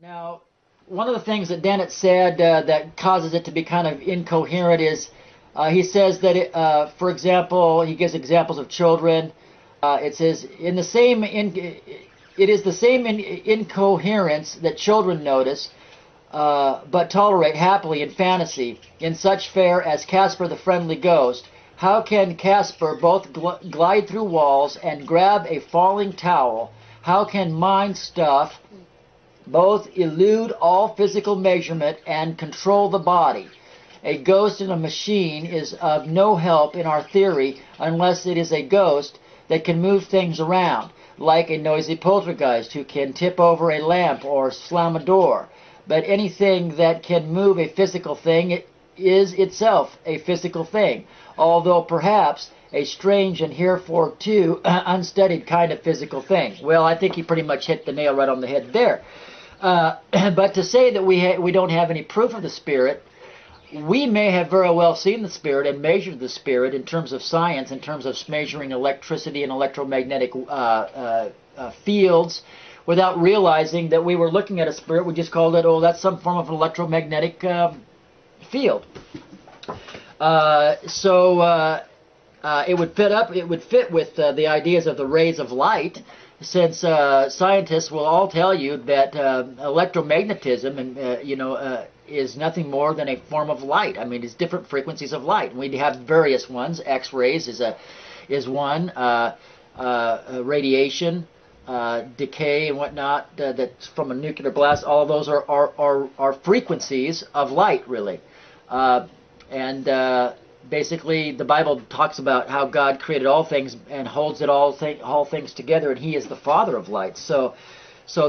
Now, one of the things that Dennett said that causes it to be kind of incoherent is he says that, for example, he gives examples of children. It says, it is the same incoherence that children notice, but tolerate happily in fantasy, in such fare as Casper the Friendly Ghost. How can Casper both glide through walls and grab a falling towel? How can mind stuff both elude all physical measurement and control the body? A ghost in a machine is of no help in our theory unless it is a ghost that can move things around, like a noisy poltergeist who can tip over a lamp or slam a door. But anything that can move a physical thing is itself a physical thing, although perhaps a strange and heretofore unstudied kind of physical thing. Well, I think he pretty much hit the nail right on the head there. But to say that we don't have any proof of the Spirit, we may have very well seen the Spirit and measured the Spirit in terms of science, in terms of measuring electricity and electromagnetic fields, without realizing that we were looking at a Spirit. We just called it, oh, that's some form of electromagnetic field. It would fit with the ideas of the rays of light, since scientists will all tell you that electromagnetism and is nothing more than a form of light. I mean, it's different frequencies of light. And we have various ones. X-rays is one. Radiation, decay, and whatnot. That's from a nuclear blast. All of those are frequencies of light, really. Basically, the Bible talks about how God created all things and holds it all things together, and He is the Father of light. So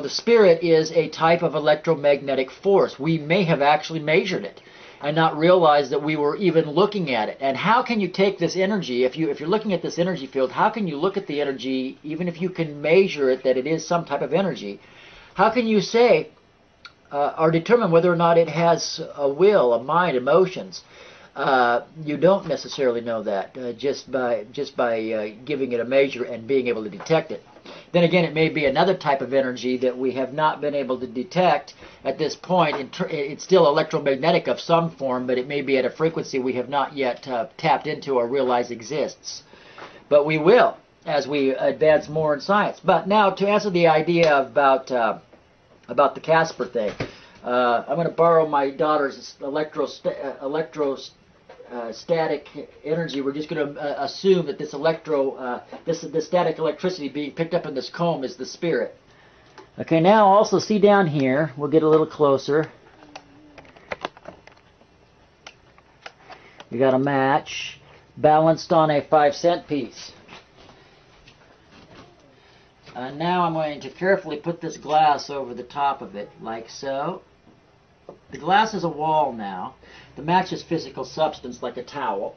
the Spirit is a type of electromagnetic force. We may have actually measured it and not realized that we were even looking at it. And how can you take this energy, if you're looking at this energy field, how can you look at the energy, even if you can measure it, that it is some type of energy? How can you say or determine whether or not it has a will, a mind, emotions? You don't necessarily know that just by giving it a measure and being able to detect it. Then again, it may be another type of energy that we have not been able to detect at this point. It's still electromagnetic of some form, but it may be at a frequency we have not yet tapped into or realized exists. But we will as we advance more in science. But now, to answer the idea about the Casper thing, I'm going to borrow my daughter's static energy. We're just going to assume that this this static electricity being picked up in this comb is the Spirit. Okay, now also see down here, we'll get a little closer. We got a match balanced on a 5-cent piece. Now I'm going to carefully put this glass over the top of it, like so. The glass is a wall now. The match is physical substance, like a towel.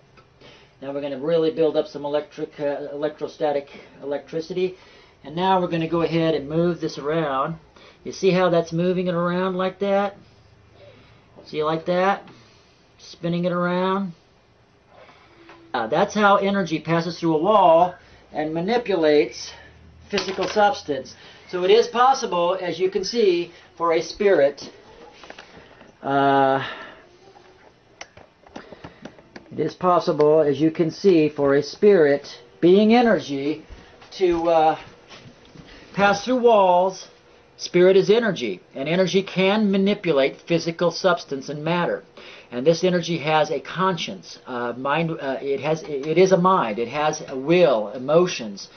Now we're going to really build up some electrostatic electricity. And now we're going to go ahead and move this around. You see how that's moving it around like that? See, like that? Spinning it around. That's how energy passes through a wall and manipulates physical substance. So it is possible, as you can see, for a spirit it is possible, as you can see, for a spirit, being energy, to pass through walls. Spirit is energy, and energy can manipulate physical substance and matter. And this energy has a conscience, mind. It is a mind. It has a will, emotions,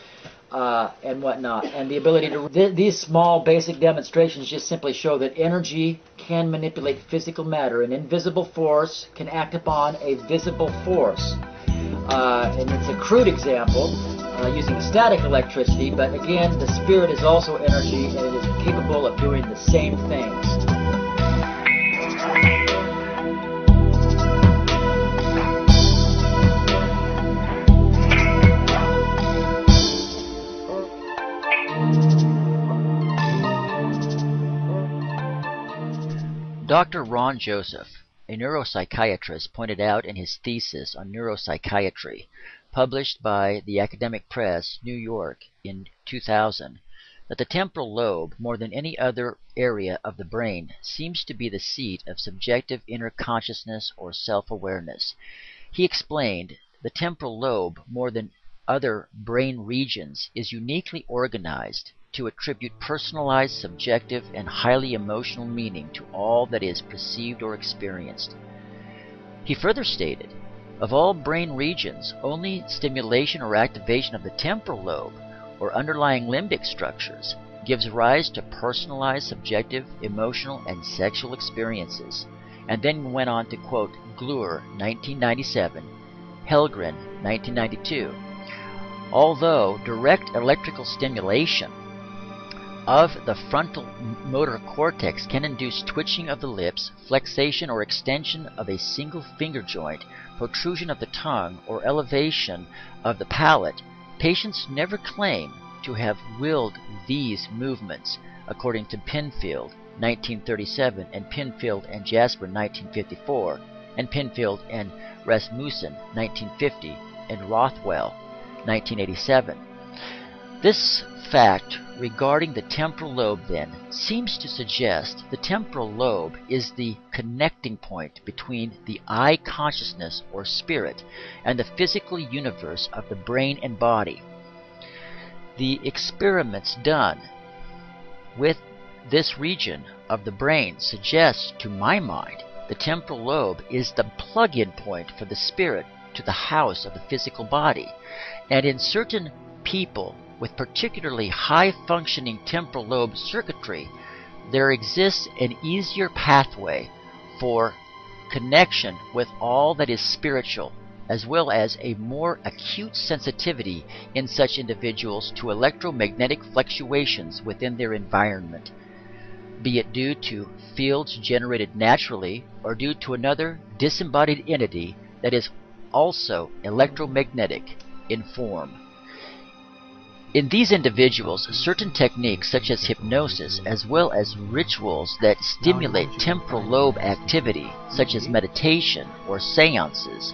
and whatnot, and the ability to. These small basic demonstrations just simply show that energy can manipulate physical matter. An invisible force can act upon a visible force, and it's a crude example using static electricity. But again, the Spirit is also energy, and it is capable of doing the same things. Dr. Ron Joseph, a neuropsychiatrist, pointed out in his thesis on neuropsychiatry, published by the Academic Press, New York, in 2000, that the temporal lobe, more than any other area of the brain, seems to be the seat of subjective inner consciousness or self-awareness. He explained, the temporal lobe, more than other brain regions, is uniquely organized to attribute personalized, subjective, and highly emotional meaning to all that is perceived or experienced. He further stated, of all brain regions, only stimulation or activation of the temporal lobe, or underlying limbic structures, gives rise to personalized, subjective, emotional, and sexual experiences, and then went on to quote Glure, 1997, Helgren, 1992. Although direct electrical stimulation of the frontal motor cortex can induce twitching of the lips, flexation or extension of a single finger joint, protrusion of the tongue, or elevation of the palate, patients never claim to have willed these movements, according to Pinfield, 1937, and Pinfield and Jasper, 1954, and Pinfield and Rasmussen, 1950, and Rothwell, 1987. This fact regarding the temporal lobe, then, seems to suggest the temporal lobe is the connecting point between the I consciousness or spirit and the physical universe of the brain and body. The experiments done with this region of the brain suggest, to my mind, the temporal lobe is the plug-in point for the spirit to the house of the physical body, and in certain people with particularly high-functioning temporal lobe circuitry, there exists an easier pathway for connection with all that is spiritual, as well as a more acute sensitivity in such individuals to electromagnetic fluctuations within their environment, be it due to fields generated naturally or due to another disembodied entity that is also electromagnetic in form. In these individuals, certain techniques such as hypnosis, as well as rituals that stimulate temporal lobe activity, such as meditation or seances,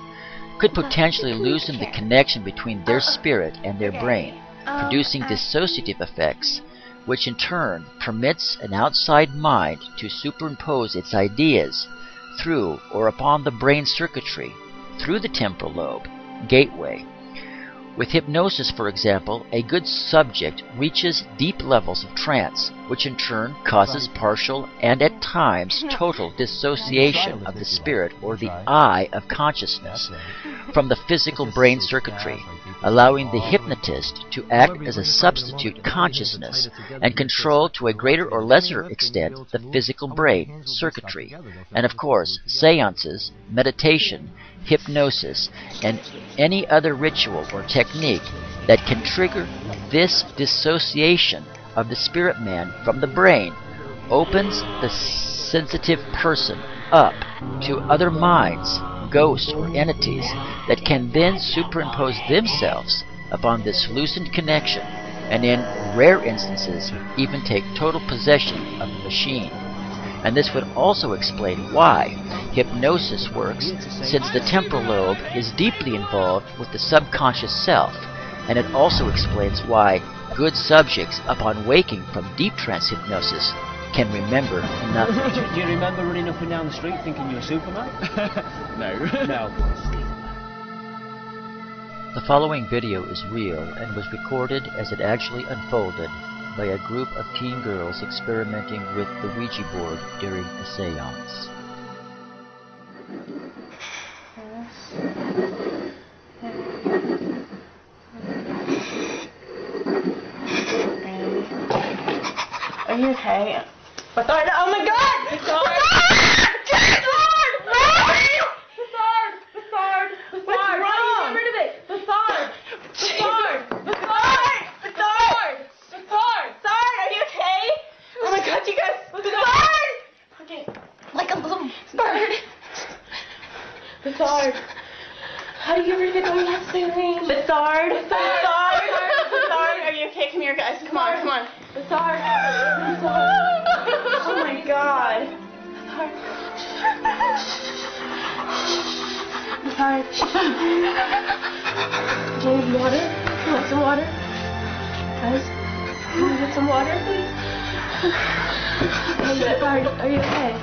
could potentially loosen the connection between their spirit and their brain, producing dissociative effects, which in turn permits an outside mind to superimpose its ideas through or upon the brain circuitry through the temporal lobe gateway. With hypnosis, for example, a good subject reaches deep levels of trance, which in turn causes partial and at times total dissociation of the spirit or the I of consciousness from the physical brain circuitry, allowing the hypnotist to act as a substitute consciousness and control to a greater or lesser extent the physical brain circuitry. And of course, seances, meditation, hypnosis, and any other ritual or technique that can trigger this dissociation of the spirit man from the brain opens the sensitive person up to other minds, ghosts, or entities that can then superimpose themselves upon this loosened connection, and in rare instances even take total possession of the machine. And this would also explain why hypnosis works, since the temporal lobe is deeply involved with the subconscious self, and it also explains why good subjects, upon waking from deep trance hypnosis, can remember nothing. Do you remember running up and down the street thinking you were Superman? No. No. The following video is real and was recorded as it actually unfolded by a group of teen girls experimenting with the Ouija board during a seance. Are you okay? Bethard, oh my God! Bethard! Bethard! Bethard! Bethard! Bethard! Get rid of it! Bethard! Bethard! Bethard! Bethard! Bethard! Bethard, are you okay? Oh my God, you guys! Bethard! Okay. Like a little bird. Bethard. How do you get rid of it? Don't have to say your name. Bethard. Bethard. Bethard, are you okay? Come here, guys. Come on, come on. Bethard. Bethard. Oh my God. Bethard. Bethard. Do you need water? You want some water? Guys? Can we get some water, please? Are you okay?